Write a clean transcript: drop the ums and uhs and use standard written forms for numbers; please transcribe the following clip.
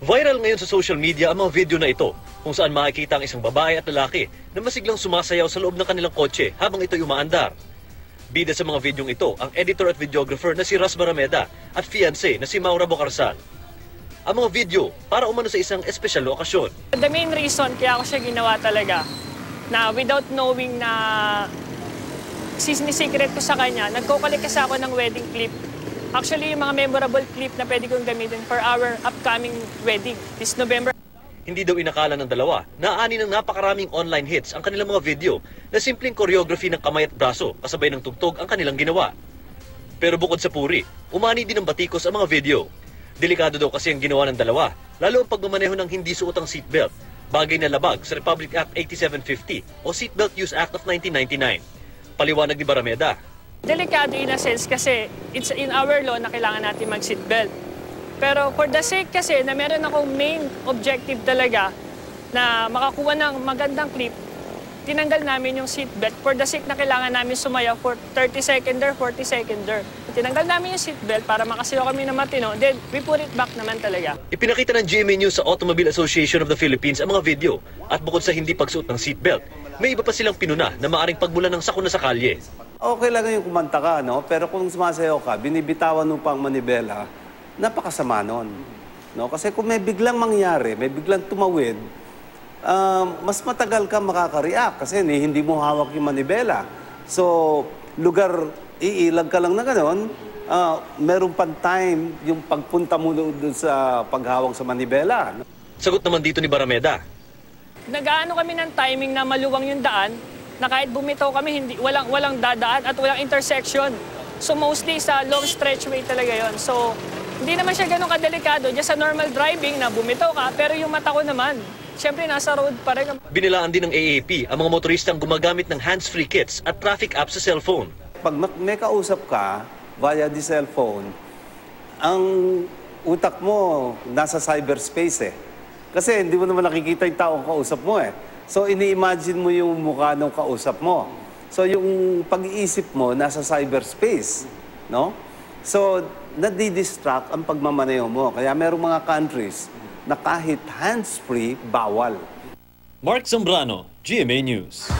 Viral ngayon sa social media ang mga video na ito kung saan makikita ang isang babae at lalaki na masiglang sumasayaw sa loob ng kanilang kotse habang ito'y umaandar. Bida sa mga videong ito ang editor at videographer na si Ras Barameda at fiancé na si Maura Bocarsan. Ang mga video para umano sa isang espesyal na okasyon. The main reason kaya ako siya ginawa talaga na without knowing na secret ko sa kanya, nagkukulik kasi ako ng wedding clip. Actually, yung mga memorable clip na pwede kong gamitin for our upcoming wedding this November. Hindi daw inakala ng dalawa na ani ng napakaraming online hits ang kanilang mga video na simpleng choreography ng kamay at braso kasabay ng tugtog ang kanilang ginawa. Pero bukod sa puri, umani din ng batikos ang mga video. Delikado daw kasi ang ginawa ng dalawa, lalo ang pagmamaneho ng hindi suot ang seatbelt, bagay na labag sa Republic Act 8750 o Seatbelt Use Act of 1999. Paliwanag ni Barameda. Delikado in a sense kasi it's in our law na kailangan natin mag-seatbelt. Pero for the sake kasi na meron akong main objective talaga na makakuha ng magandang clip, tinanggal namin yung seatbelt for the sake na kailangan namin sumayaw for 30 seconder, 40 seconder. Tinanggal namin yung seatbelt para makasiyaw kami na matino, then we put it back naman talaga. Ipinakita ng GMA News sa Automobile Association of the Philippines ang mga video at bukod sa hindi pagsuot ng seatbelt, may iba pa silang pinuna na maaring pagmulan ng sakuna sa kalye. Okay lang yung kumanta ka, no? Pero kung sumasayaw ka, binibitawan mo pang manibela, napakasama nun. No? Kasi kung may biglang mangyari, may biglang tumawid, mas matagal ka makaka-react kasi hindi mo hawak yung manibela. So, lugar, iilag ka lang na gano'n, meron pang time yung pagpunta mo doon sa paghawak sa manibela. Sagot naman dito ni Barameda. Nag-aano kami ng timing na maluwang yung daan, na kahit bumitaw kami, walang dadaan at walang intersection. So mostly sa long stretch way talaga yon. So hindi naman siya ganun kadelikado. Just sa normal driving na bumitaw ka, pero yung mata ko naman, syempre nasa road pa rin. Binilaan din ng AAP ang mga motoristang gumagamit ng hands-free kits at traffic apps sa cellphone. Pag may kausap ka via the cellphone, ang utak mo nasa cyberspace eh. Kasi hindi mo naman nakikita yung taong kausap mo eh. So, ini-imagine mo yung mukha ng kausap mo. So, yung pag-iisip mo nasa cyberspace, no? So, nadi-distract ang pagmamaneho mo. Kaya merong mga countries na kahit hands-free, bawal. Mark Zambrano, GMA News.